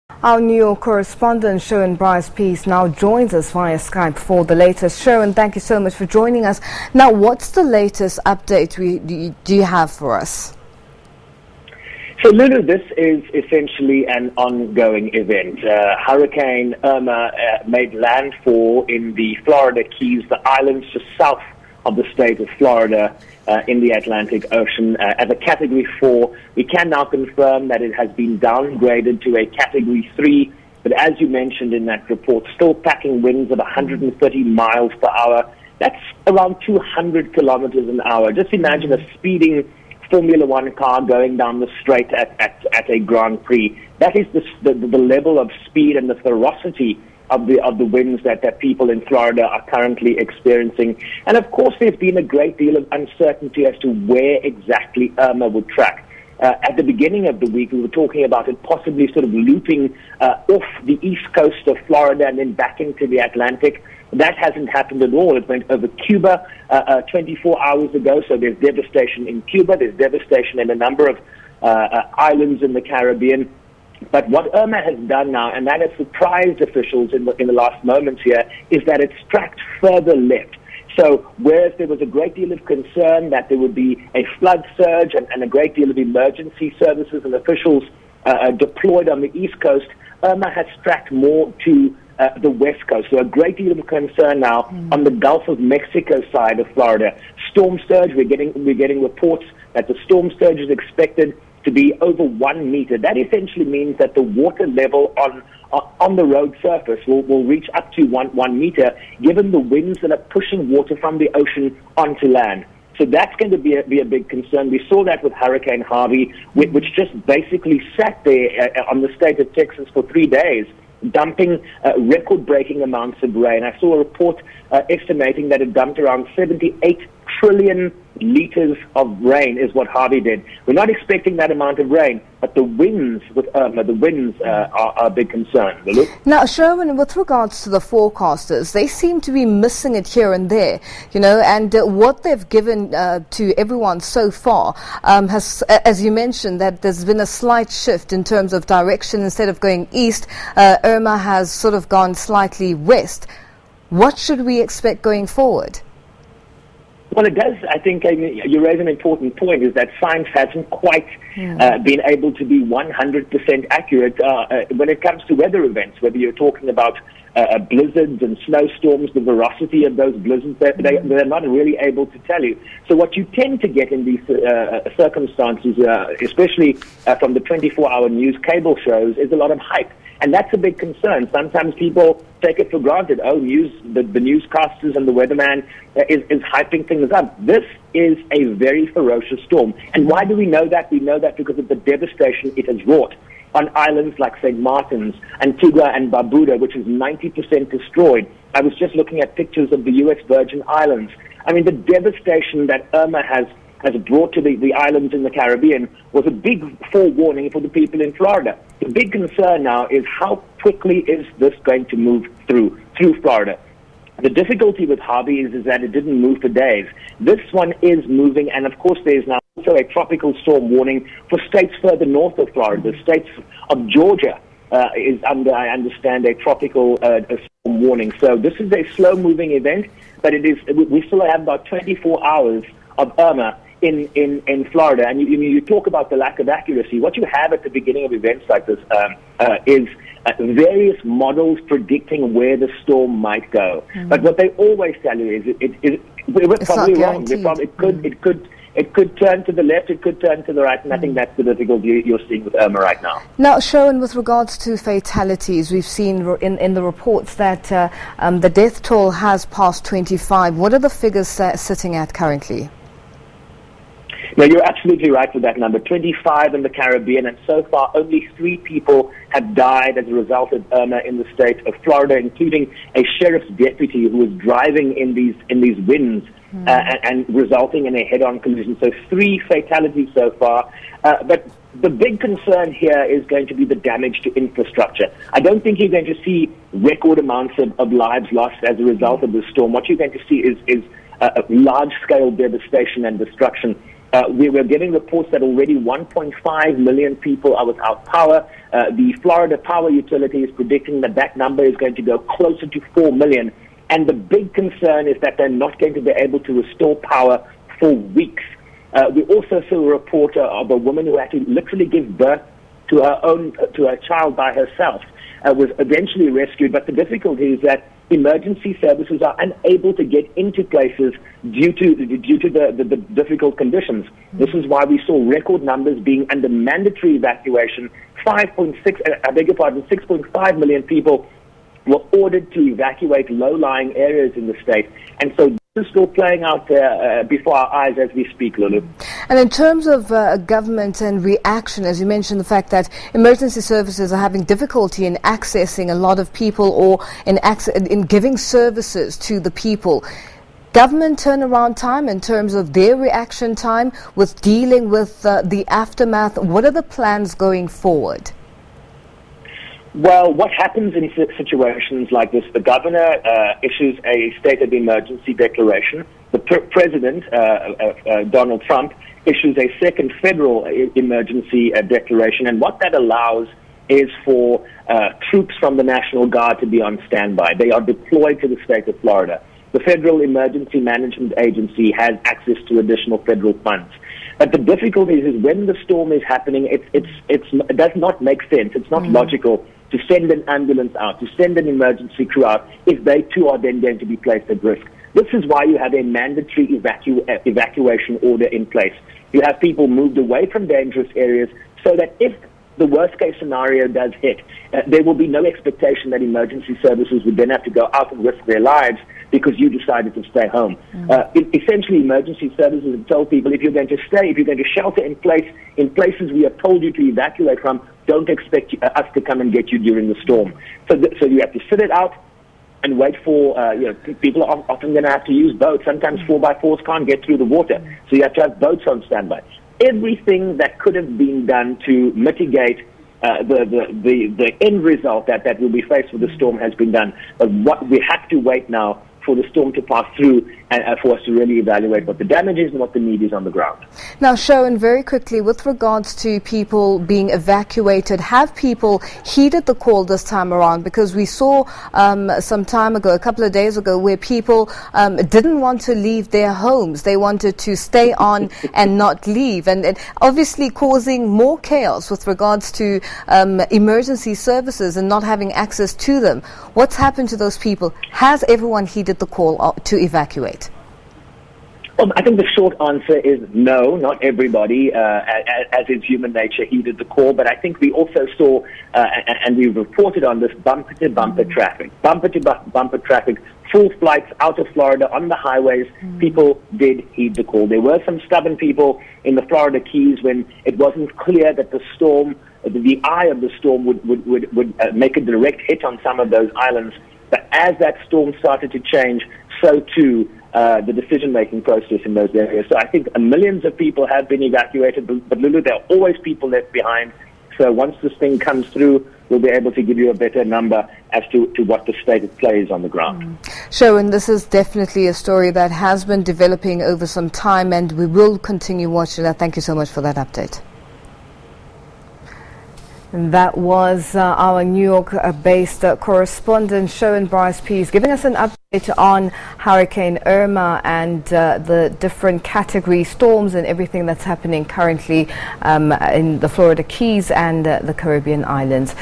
Our New York correspondent, Sherwin Bryce-Pease, now joins us via Skype for the latest. Sherwin, thank you so much for joining us. Now, what's the latest update do you have for us? So, Lulu, this is essentially an ongoing event. Hurricane Irma made landfall in the Florida Keys, the islands just south of the state of Florida in the Atlantic Ocean. As a Category 4, we can now confirm that it has been downgraded to a Category 3, but as you mentioned in that report, still packing winds of 130 miles per hour. That's around 200 kilometers an hour. Just imagine a speeding Formula One car going down the straight at a Grand Prix. That is the level of speed and the ferocity of the winds that people in Florida are currently experiencing. And of course, there's been a great deal of uncertainty as to where exactly Irma would track. At the beginning of the week, we were talking about it possibly sort of looping off the east coast of Florida and then back into the Atlantic. That hasn't happened at all. It went over Cuba 24 hours ago, so there's devastation in Cuba. There's devastation in a number of islands in the Caribbean. But what Irma has done now, and that has surprised officials in the last moments here, is that it's tracked further left. So whereas there was a great deal of concern that there would be a flood surge and a great deal of emergency services and officials deployed on the East Coast, Irma has tracked more to the West Coast. So a great deal of concern now on the Gulf of Mexico side of Florida. Storm surge, we're getting reports that the storm surge is expected to be over 1 meter. That essentially means that the water level on the road surface will reach up to one meter, given the winds that are pushing water from the ocean onto land. So that's going to be a big concern. We saw that with Hurricane Harvey, which just basically sat there on the state of Texas for 3 days, dumping record-breaking amounts of rain. I saw a report estimating that it dumped around 78 trillion liters of rain is what Harvey did. We're not expecting that amount of rain, but the winds with Irma, are a big concern. Now, Sherwin, with regards to the forecasters, they seem to be missing it here and there, and what they've given to everyone so far has, as you mentioned, that there's been a slight shift in terms of direction. Instead of going east, Irma has sort of gone slightly west. What should we expect going forward? Well, it does. I think you raise an important point, is that science hasn't quite been able to be 100% accurate when it comes to weather events, whether you're talking about blizzards and snowstorms, the velocity of those blizzards, they're not really able to tell you. So what you tend to get in these circumstances, especially from the 24-hour news cable shows, is a lot of hype. And that's a big concern. Sometimes people take it for granted. Oh, the newscasters and the weatherman is hyping things up. This is a very ferocious storm. And why do we know that? We know that because of the devastation it has wrought on islands like St. Martin's, Antigua and Barbuda, which is 90% destroyed. I was just looking at pictures of the U.S. Virgin Islands. I mean, the devastation that Irma has brought to the islands in the Caribbean was a big forewarning for the people in Florida. The big concern now is how quickly is this going to move through Florida. The difficulty with Harvey is that it didn't move for days. This one is moving, and of course there's now also a tropical storm warning for states further north of Florida. The states of Georgia is under, I understand, a tropical storm warning. So this is a slow-moving event, but we still have about 24 hours of Irma in Florida. And you talk about the lack of accuracy. What you have at the beginning of events like this is various models predicting where the storm might go. But what they always tell you is we're probably wrong. It could turn to the left, it could turn to the right, and I think that's the difficulty you're seeing with Irma right now. Now, Sherwin, with regards to fatalities, we've seen in the reports that the death toll has passed 25. What are the figures sitting at currently? No, you're absolutely right with that number. 25 in the Caribbean, and so far only 3 people have died as a result of Irma in the state of Florida, including a sheriff's deputy who was driving in these winds and resulting in a head-on collision. So 3 fatalities so far. But the big concern here is going to be the damage to infrastructure. I don't think you're going to see record amounts of lives lost as a result of this storm. What you're going to see is large-scale devastation and destruction. We were getting reports that already 1.5 million people are without power. The Florida Power Utility is predicting that that number is going to go closer to 4 million. And the big concern is that they're not going to be able to restore power for weeks. We also saw a report of a woman who had to literally give birth to her child by herself. Was eventually rescued, but the difficulty is that emergency services are unable to get into places due to the difficult conditions. This is why we saw record numbers being under mandatory evacuation. 6.5 million people were ordered to evacuate low-lying areas in the state, and so this is still playing out before our eyes as we speak, Lulu. And in terms of government and reaction, as you mentioned, the fact that emergency services are having difficulty in accessing a lot of people or in giving services to the people. Government turnaround time in terms of their reaction time with dealing with the aftermath, what are the plans going forward? Well, what happens in situations like this? The governor issues a state of emergency declaration. The president, Donald Trump, issues a second federal emergency declaration. And what that allows is for troops from the National Guard to be on standby. They are deployed to the state of Florida. The Federal Emergency Management Agency has access to additional federal funds. But the difficulty is when the storm is happening, it does not make sense. It's not logical to send an ambulance out, to send an emergency crew out, if they too are then going to be placed at risk. This is why you have a mandatory evacuation order in place. You have people moved away from dangerous areas so that if the worst case scenario does hit, there will be no expectation that emergency services would then have to go out and risk their lives because you decided to stay home. Essentially, emergency services have told people if you're going to stay, if you're going to shelter in places we have told you to evacuate from, don't expect us to come and get you during the storm. So you have to sit it out and wait for, people are often going to have to use boats. Sometimes 4x4s can't get through the water, so you have to have boats on standby. Everything that could have been done to mitigate the end result that will be faced with the storm has been done. But what we have to wait now for the storm to pass through and for us to really evaluate what the damage is and what the need is on the ground. Now, Sherwin, very quickly, with regards to people being evacuated, have people heeded the call this time around? Because we saw some time ago, a couple of days ago, where people didn't want to leave their homes. They wanted to stay on and not leave, and obviously causing more chaos with regards to emergency services and not having access to them. What's happened to those people? Has everyone heeded the call to evacuate? Well, I think the short answer is no, not everybody, as is human nature, heeded the call. But I think we also saw, and we reported on this, bumper-to-bumper traffic. Bumper-to-bumper traffic, full flights out of Florida on the highways. People did heed the call. There were some stubborn people in the Florida Keys when it wasn't clear that the storm, the eye of the storm would make a direct hit on some of those islands. But as that storm started to change, so too the decision-making process in those areas. So I think millions of people have been evacuated, but Lulu, there are always people left behind. So once this thing comes through, we'll be able to give you a better number as to what the state of play is on the ground. Sherwin, this is definitely a story that has been developing over some time, and we will continue watching that. Thank you so much for that update. And that was our New York-based correspondent, Sherwin Bryce-Pease, giving us an update on Hurricane Irma and the different category storms and everything that's happening currently in the Florida Keys and the Caribbean islands.